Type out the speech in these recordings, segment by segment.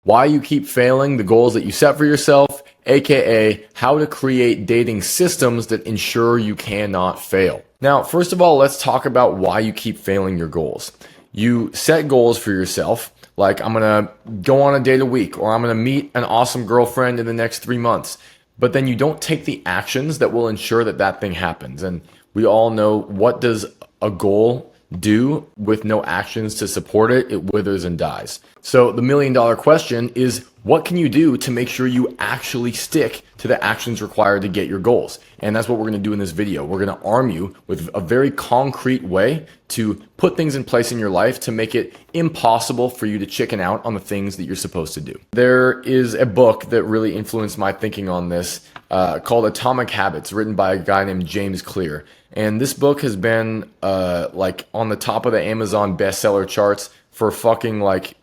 why you keep failing, the goals that you set for yourself, aka how to create dating systems that ensure you cannot fail. Now, first of all, let's talk about why you keep failing your goals. You set goals for yourself, like I'm gonna go on a date a week, or I'm gonna meet an awesome girlfriend in the next 3 months. But then you don't take the actions that will ensure that that thing happens. And we all know, what does a goal do with no actions to support it? It withers and dies. So the $1,000,000 question is, what can you do to make sure you actually stick to the actions required to get your goals? And that's what we're going to do in this video. We're going to arm you with a very concrete way to put things in place in your life to make it impossible for you to chicken out on the things that you're supposed to do. There is a book that really influenced my thinking on this called Atomic Habits, written by a guy named James Clear. And this book has been like on the top of the Amazon bestseller charts for fucking like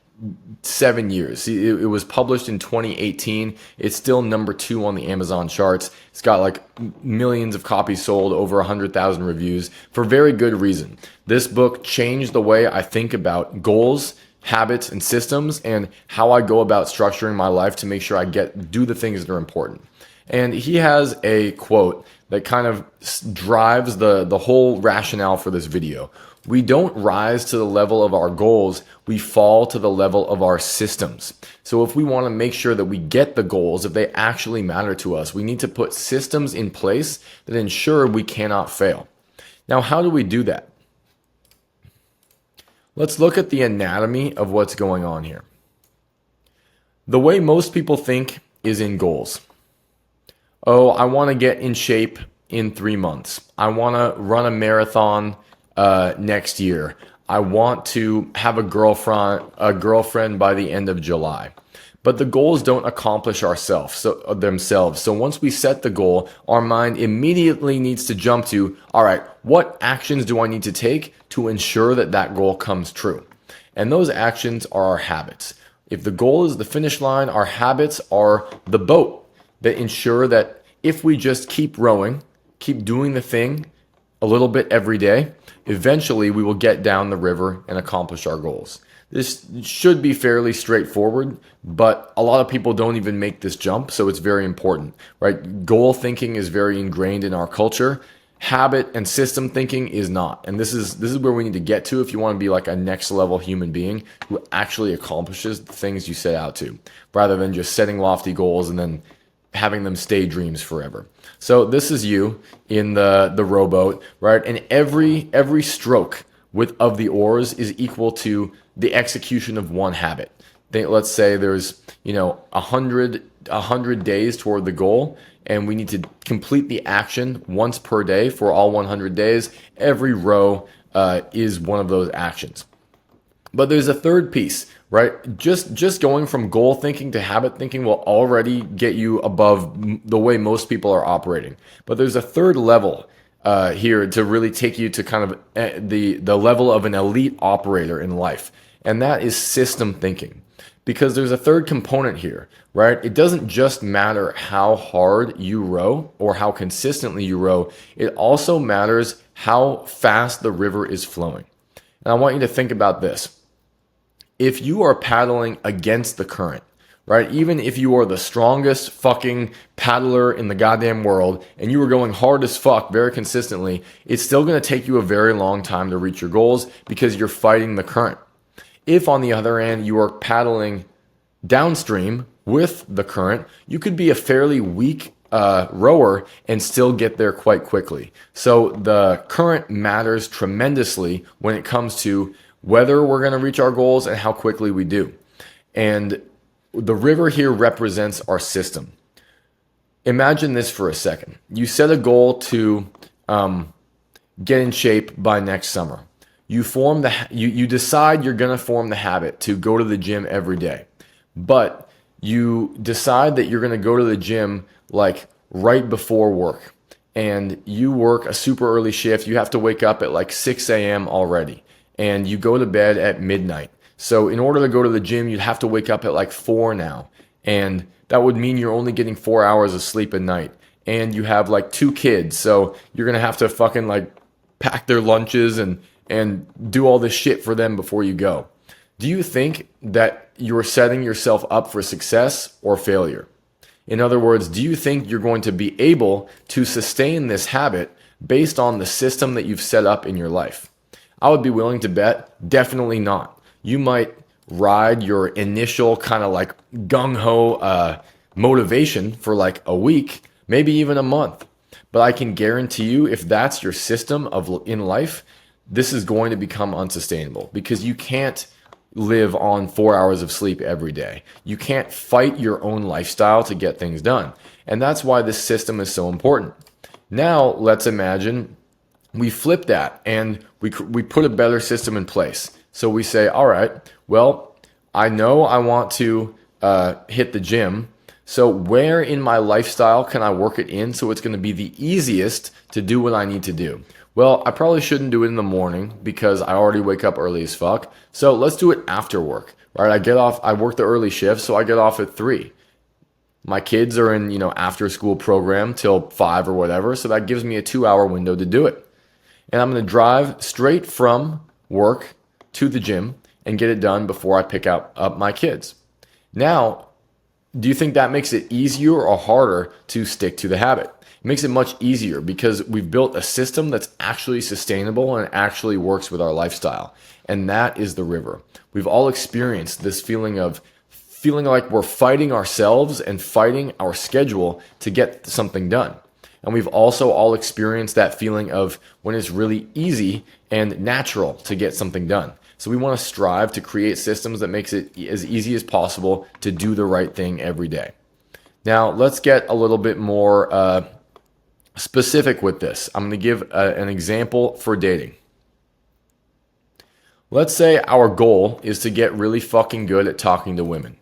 7 years. It was published in 2018. It's still number 2 on the Amazon charts. It's got like millions of copies sold, over 100,000 reviews, for very good reason. This book changed the way I think about goals, habits, and systems, and how I go about structuring my life to make sure I do the things that are important. And he has a quote that kind of drives the whole rationale for this video. We don't rise to the level of our goals, we fall to the level of our systems. So if we want to make sure that we get the goals, if they actually matter to us, we need to put systems in place that ensure we cannot fail. Now, how do we do that? Let's look at the anatomy of what's going on here. The way most people think is in goals. Oh, I want to get in shape in 3 months. I want to run a marathon next year. I want to have a girlfriend by the end of July. But the goals don't accomplish themselves. So once we set the goal, our mind immediately needs to jump to, all right, what actions do I need to take to ensure that that goal comes true? And those actions are our habits. If the goal is the finish line, our habits are the boat that ensure that if we just keep rowing, keep doing the thing a little bit every day, eventually we will get down the river and accomplish our goals. This should be fairly straightforward, but a lot of people don't even make this jump, so it's very important, right? Goal thinking is very ingrained in our culture. Habit and system thinking is not. And this is where we need to get to if you want to be like a next level human being who actually accomplishes the things you set out to, rather than just setting lofty goals and then having them stay dreams forever. So this is you in the rowboat, right? And every stroke of the oars is equal to the execution of one habit. Let's say there's 100 days toward the goal, and we need to complete the action once per day for all 100 days. Every row is one of those actions. But there's a third piece, right? Just going from goal thinking to habit thinking will already get you above the way most people are operating. But there's a third level here to really take you to kind of the level of an elite operator in life. And that is system thinking. Because there's a third component here, right? It doesn't just matter how hard you row or how consistently you row. It also matters how fast the river is flowing. And I want you to think about this. If you are paddling against the current, right? Even if you are the strongest fucking paddler in the goddamn world and you are going hard as fuck very consistently, it's still going to take you a very long time to reach your goals because you're fighting the current. If, on the other hand, you are paddling downstream with the current, you could be a fairly weak rower and still get there quite quickly. So the current matters tremendously when it comes to whether we're going to reach our goals and how quickly we do. And the river here represents our system. Imagine this for a second. You set a goal to get in shape by next summer. You decide you're going to form the habit to go to the gym every day. But you decide that you're going to go to the gym like right before work. And you work a super early shift. You have to wake up at like 6 a.m. already. And you go to bed at midnight. So in order to go to the gym, you'd have to wake up at like 4 now. And that would mean you're only getting 4 hours of sleep a night. And you have like 2 kids. So you're going to have to fucking like pack their lunches and do all this shit for them before you go. Do you think that you're setting yourself up for success or failure? In other words, do you think you're going to be able to sustain this habit based on the system that you've set up in your life? I would be willing to bet definitely not. You might ride your initial kind of like gung-ho motivation for like a week, maybe even a month. But I can guarantee you, if that's your system in life, this is going to become unsustainable, because you can't live on 4 hours of sleep every day. You can't fight your own lifestyle to get things done. And that's why this system is so important. Now, let's imagine we flip that and we put a better system in place. So we say, all right, well, I know I want to hit the gym. So where in my lifestyle can I work it in so it's going to be the easiest to do what I need to do? Well, I probably shouldn't do it in the morning because I already wake up early as fuck. So let's do it after work, right? I work the early shift, so I get off at 3. My kids are in, after school program till 5 or whatever. So that gives me a 2-hour window to do it. And I'm going to drive straight from work to the gym and get it done before I pick up my kids. Now, do you think that makes it easier or harder to stick to the habit? It makes it much easier because we've built a system that's actually sustainable and actually works with our lifestyle. And that is the river. We've all experienced this feeling like we're fighting ourselves and fighting our schedule to get something done. And we've also all experienced that feeling of when it's really easy and natural to get something done. So we want to strive to create systems that makes it as easy as possible to do the right thing every day. Now, let's get a little bit more specific with this. I'm going to give an example for dating. Let's say our goal is to get really fucking good at talking to women.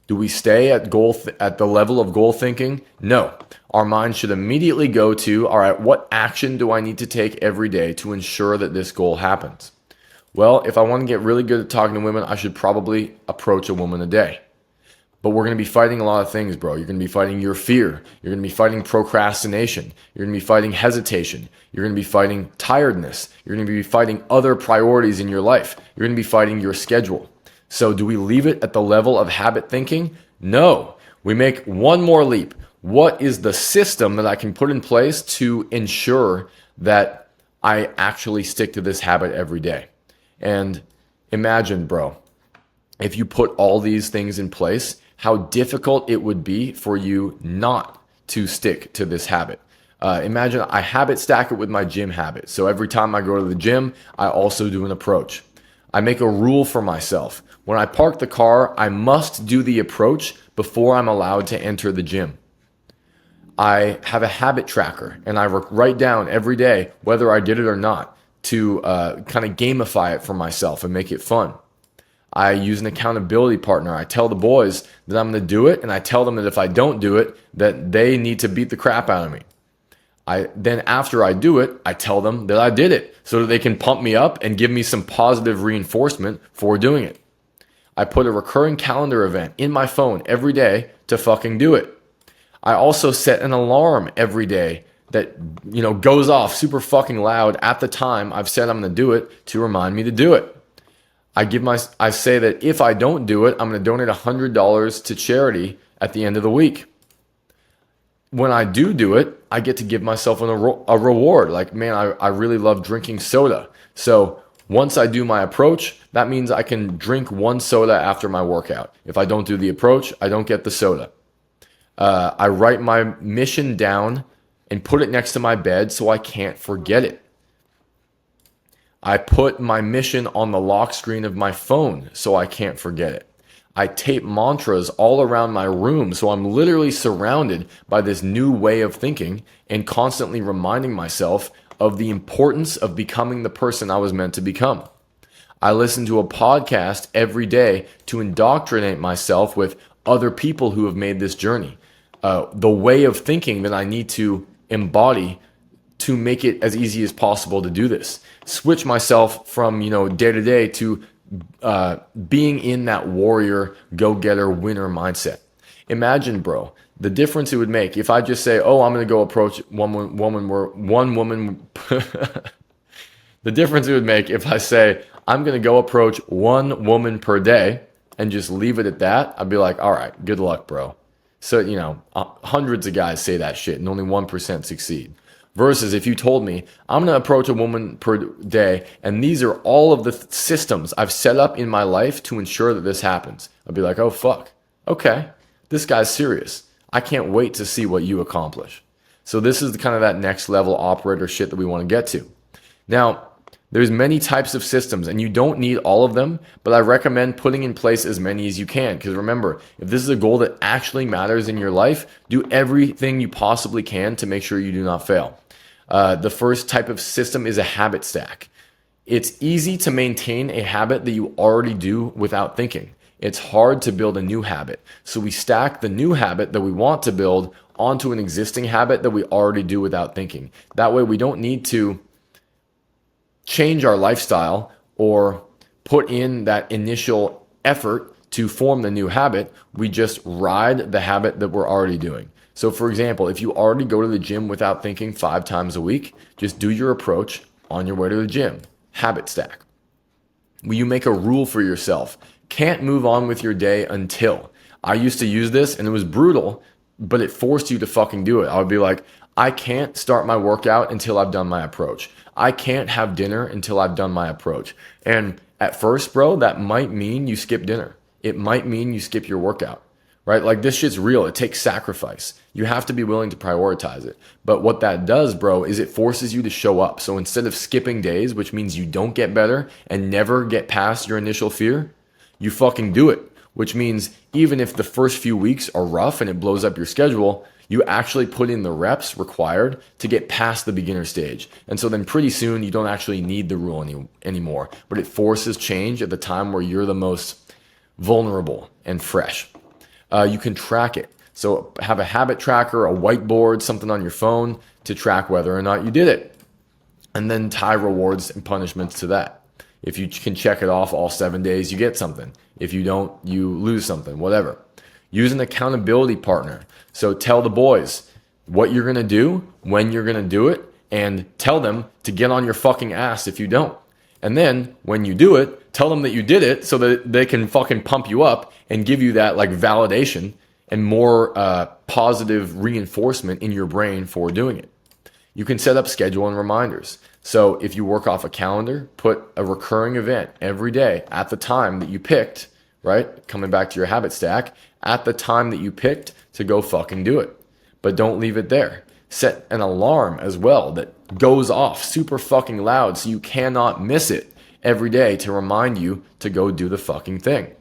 Do we stay at the level of goal thinking? No. Our mind should immediately go to, all right, what action do I need to take every day to ensure that this goal happens? Well, if I want to get really good at talking to women, I should probably approach a woman a day. But we're going to be fighting a lot of things, bro. You're going to be fighting your fear. You're going to be fighting procrastination. You're going to be fighting hesitation. You're going to be fighting tiredness. You're going to be fighting other priorities in your life. You're going to be fighting your schedule. So do we leave it at the level of habit thinking? No. We make one more leap. What is the system that I can put in place to ensure that I actually stick to this habit every day? And imagine, bro, if you put all these things in place, how difficult it would be for you not to stick to this habit. Imagine I habit stack it with my gym habit. So every time I go to the gym, I also do an approach. I make a rule for myself. When I park the car, I must do the approach before I'm allowed to enter the gym. I have a habit tracker and I write down every day whether I did it or not to kind of gamify it for myself and make it fun. I use an accountability partner. I tell the boys that I'm going to do it, and I tell them that if I don't do it, that they need to beat the crap out of me. Then after I do it, I tell them that I did it so that they can pump me up and give me some positive reinforcement for doing it. I put a recurring calendar event in my phone every day to fucking do it. I also set an alarm every day that goes off super fucking loud at the time I've said I'm going to do it to remind me to do it. I say that if I don't do it, I'm going to donate $100 to charity at the end of the week. When I do it, I get to give myself a reward. Like, man, I really love drinking soda. So once I do my approach, that means I can drink one soda after my workout. If I don't do the approach, I don't get the soda. I write my mission down and put it next to my bed so I can't forget it. I put my mission on the lock screen of my phone so I can't forget it. I tape mantras all around my room so I'm literally surrounded by this new way of thinking and constantly reminding myself of the importance of becoming the person I was meant to become. I listen to a podcast every day to indoctrinate myself with other people who have made this journey. The way of thinking that I need to embody to make it as easy as possible to do this. Switch myself from, day to day to being in that warrior, go-getter, winner mindset. Imagine, bro, the difference it would make if I just say, oh, I'm going to go approach one woman. The difference it would make if I say, I'm going to go approach one woman per day, and just leave it at that, I'd be like, all right, good luck, bro. So, hundreds of guys say that shit and only 1% succeed. Versus if you told me, I'm going to approach a woman per day, and these are all of the systems I've set up in my life to ensure that this happens. I'd be like, oh, fuck. Okay, this guy's serious. I can't wait to see what you accomplish. So this is the kind of that next level operator shit that we want to get to. Now, there's many types of systems, and you don't need all of them, but I recommend putting in place as many as you can. Because remember, if this is a goal that actually matters in your life, do everything you possibly can to make sure you do not fail. The first type of system is a habit stack. It's easy to maintain a habit that you already do without thinking. It's hard to build a new habit. So we stack the new habit that we want to build onto an existing habit that we already do without thinking. That way we don't need to change our lifestyle or put in that initial effort to form the new habit. We just ride the habit that we're already doing. So for example, if you already go to the gym without thinking 5 times a week, just do your approach on your way to the gym. Habit stack. Will you make a rule for yourself? Can't move on with your day until. I used to use this and it was brutal, but it forced you to fucking do it. I would be like, I can't start my workout until I've done my approach. I can't have dinner until I've done my approach. And at first, bro, that might mean you skip dinner. It might mean you skip your workout, right? Like this shit's real. It takes sacrifice. You have to be willing to prioritize it. But what that does, bro, is it forces you to show up. So instead of skipping days, which means you don't get better and never get past your initial fear, you fucking do it, which means even if the first few weeks are rough and it blows up your schedule, you actually put in the reps required to get past the beginner stage. And so then pretty soon you don't actually need the rule anymore, but it forces change at the time where you're the most vulnerable and fresh. You can track it. So have a habit tracker, a whiteboard, something on your phone to track whether or not you did it. And then tie rewards and punishments to that. If you can check it off all 7 days, you get something. If you don't, you lose something, whatever. Use an accountability partner. So tell the boys what you're going to do, when you're going to do it, and tell them to get on your fucking ass if you don't. And then when you do it, tell them that you did it so that they can fucking pump you up and give you that like validation and more positive reinforcement in your brain for doing it. You can set up schedule and reminders. So if you work off a calendar, put a recurring event every day at the time that you picked, right? Coming back to your habit stack, at the time that you picked to go fucking do it. But don't leave it there. Set an alarm as well that goes off super fucking loud so you cannot miss it every day to remind you to go do the fucking thing.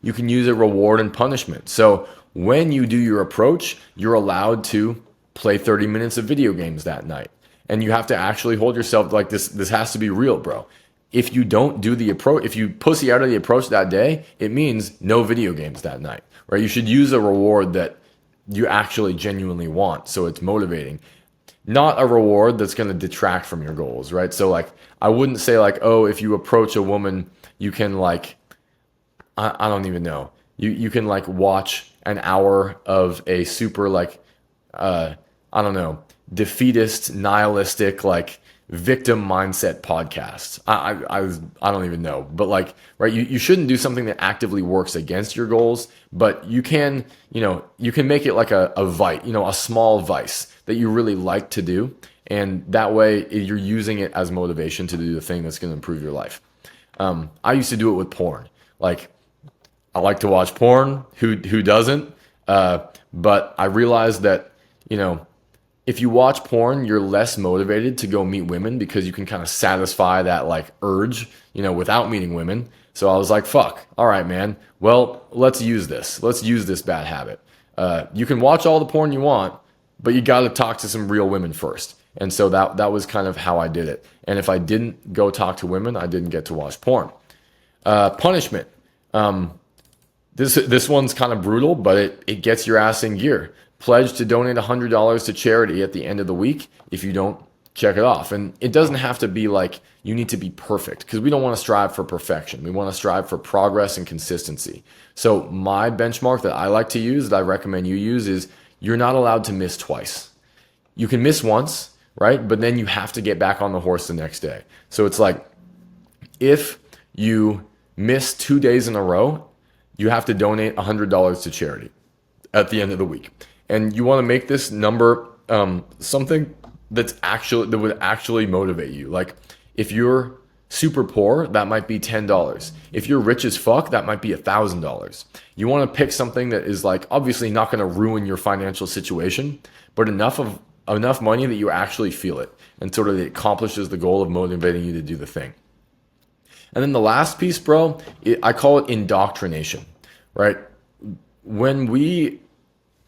You can use a reward and punishment. So when you do your approach, you're allowed to play 30 minutes of video games that night. And you have to actually hold yourself like this. This has to be real, bro. If you don't do the approach, if you pussy out of the approach that day, it means no video games that night, right? You should use a reward that you actually genuinely want. So it's motivating, not a reward that's going to detract from your goals, right? So like, I wouldn't say like, oh, if you approach a woman, you can like, I don't even know. You can like watch an hour of a super like, I don't know, defeatist, nihilistic, like victim mindset podcast. I don't even know, but like, right. You shouldn't do something that actively works against your goals, but you can make it like a vice, a small vice that you really like to do. And that way you're using it as motivation to do the thing that's going to improve your life. I used to do it with porn. Like, I like to watch porn. Who doesn't? But I realized that, if you watch porn, you're less motivated to go meet women because you can kind of satisfy that like urge, without meeting women. So I was like, fuck. All right, man. Well, let's use this. Let's use this bad habit. You can watch all the porn you want, but you got to talk to some real women first. And so that was kind of how I did it. And if I didn't go talk to women, I didn't get to watch porn. Punishment. This one's kind of brutal, but it gets your ass in gear. Pledge to donate $100 to charity at the end of the week if you don't check it off. And it doesn't have to be like you need to be perfect, because we don't want to strive for perfection. We want to strive for progress and consistency. So my benchmark that I like to use, that I recommend you use, is you're not allowed to miss twice. You can miss once, right? But then you have to get back on the horse the next day. So it's like, if you miss 2 days in a row, you have to donate $100 to charity at the end of the week. And you want to make this number something that would actually motivate you. Like if you're super poor, that might be $10. If you're rich as fuck, that might be $1,000. You want to pick something that is like obviously not going to ruin your financial situation, but enough money that you actually feel it and sort of it accomplishes the goal of motivating you to do the thing. And then the last piece, bro, I call it indoctrination, right? When we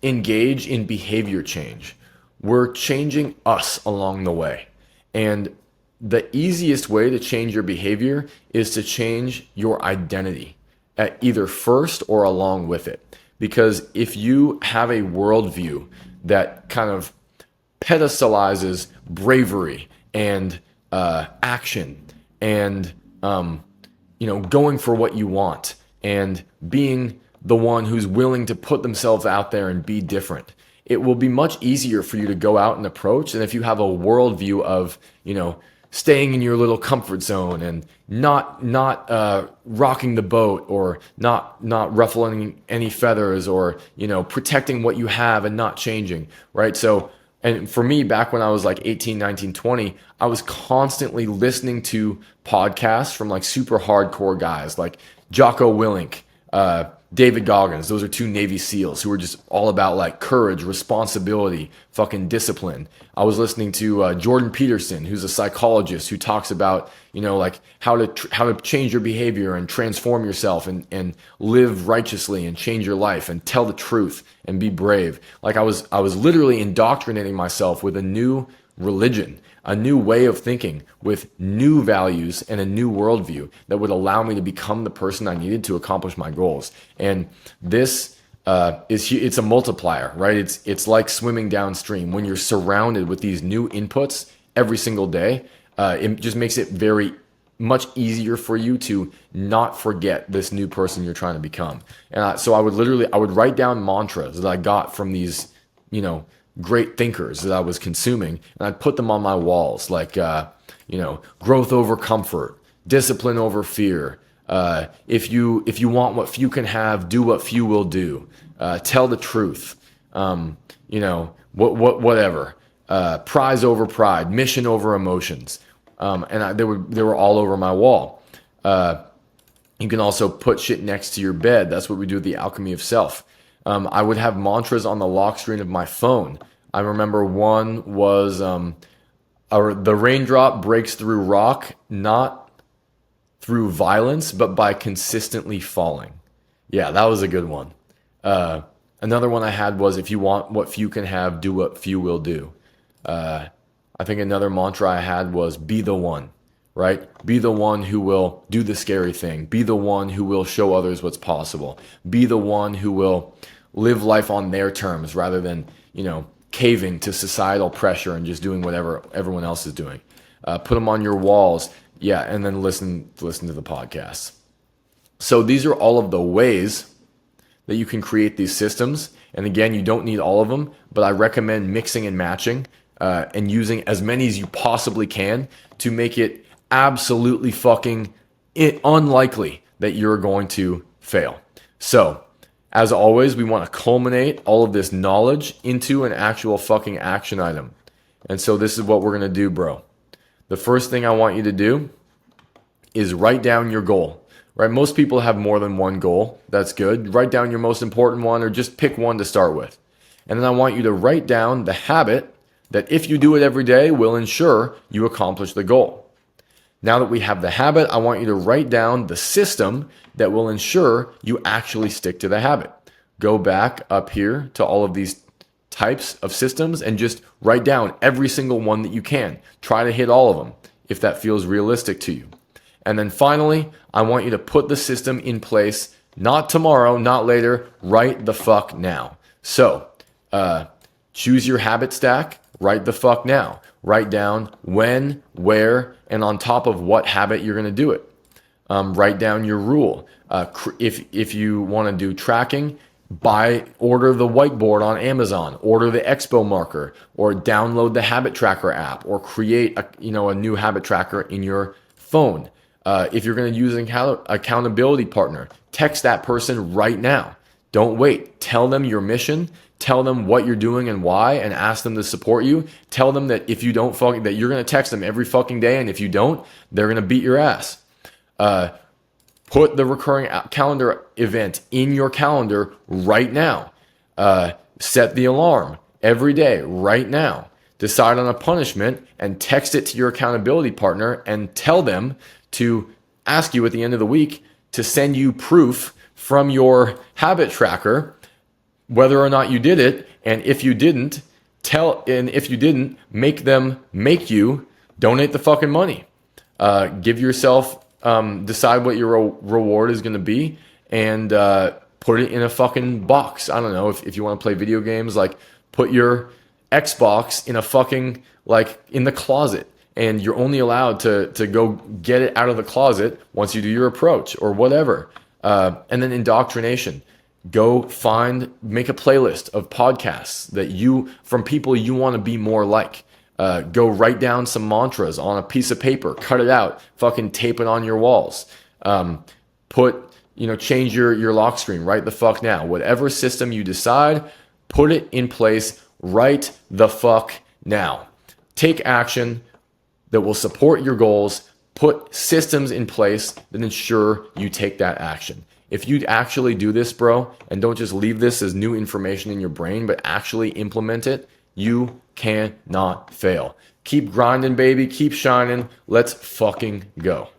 engage in behavior change, we're changing us along the way. And the easiest way to change your behavior is to change your identity at either first or along with it. Because if you have a worldview that kind of pedestalizes bravery and action and going for what you want and being the one who's willing to put themselves out there and be different, it will be much easier for you to go out and approach than if you have a worldview of, staying in your little comfort zone and not rocking the boat or not ruffling any feathers or, protecting what you have and not changing, right? So, and for me, back when I was like 18, 19, 20, I was constantly listening to podcasts from like super hardcore guys like Jocko Willink, David Goggins. Those are two Navy SEALs who were just all about like courage, responsibility, fucking discipline. I was listening to Jordan Peterson, who's a psychologist who talks about, like how to change your behavior and transform yourself and live righteously and change your life and tell the truth and be brave. Like I was literally indoctrinating myself with a new religion, a new way of thinking with new values and a new worldview that would allow me to become the person I needed to accomplish my goals. And this it's a multiplier, right? It's like swimming downstream. When you're surrounded with these new inputs every single day, it just makes it very much easier for you to not forget this new person you're trying to become. And so I would write down mantras that I got from these, great thinkers that I was consuming, and I'd put them on my walls, like, growth over comfort, discipline over fear. If you want what few can have, do what few will do. Tell the truth. Whatever. Prize over pride, mission over emotions. They were all over my wall. You can also put shit next to your bed. That's what we do with the Alchemy of Self. I would have mantras on the lock screen of my phone. I remember one was the raindrop breaks through rock, not through violence, but by consistently falling. Yeah, that was a good one. Another one I had was, if you want what few can have, do what few will do. I think another mantra I had was, be the one, right? Be the one who will do the scary thing. Be the one who will show others what's possible. Be the one who will live life on their terms rather than, caving to societal pressure and just doing whatever everyone else is doing. Put them on your walls. Yeah. And then listen to the podcasts. So these are all of the ways that you can create these systems. And again, you don't need all of them, but I recommend mixing and matching and using as many as you possibly can to make it absolutely fucking unlikely that you're going to fail. So, as always, we want to culminate all of this knowledge into an actual fucking action item. And so this is what we're going to do, bro. The first thing I want you to do is write down your goal, right? Most people have more than one goal. That's good. Write down your most important one, or just pick one to start with. And then I want you to write down the habit that, if you do it every day, will ensure you accomplish the goal. Now that we have the habit, I want you to write down the system that will ensure you actually stick to the habit. Go back up here to all of these types of systems and just write down every single one that you can. Try to hit all of them if that feels realistic to you. And then finally, I want you to put the system in place, not tomorrow, not later, right the fuck now. So, choose your habit stack, right the fuck now. Write down when, where, and on top of what habit you're going to do it. Write down your rule. If you want to do tracking, order the whiteboard on Amazon, order the Expo marker, or download the habit tracker app, or create a new habit tracker in your phone. If you're going to use an accountability partner, text that person right now. Don't wait. Tell them your mission. Tell them what you're doing and why, and ask them to support you. Tell them that if you don't that you're going to text them every fucking day, and if you don't, they're going to beat your ass. Put the recurring calendar event in your calendar right now. Set the alarm every day right now. Decide on a punishment and text it to your accountability partner and tell them to ask you at the end of the week to send you proof from your habit tracker whether or not you did it. And if you didn't, make them make you donate the fucking money. Give yourself, decide what your reward is going to be, and put it in a fucking box. I don't know, if you want to play video games, like put your Xbox in a fucking, like, in the closet, and you're only allowed to go get it out of the closet once you do your approach or whatever. And then indoctrination. Go make a playlist of podcasts from people you want to be more like. Go write down some mantras on a piece of paper, cut it out, fucking tape it on your walls. Change your lock screen right the fuck now. Whatever system you decide, put it in place right the fuck now. Take action that will support your goals. Put systems in place that ensure you take that action. If you actually do this, bro, and don't just leave this as new information in your brain, but actually implement it, you cannot fail. Keep grinding, baby. Keep shining. Let's fucking go.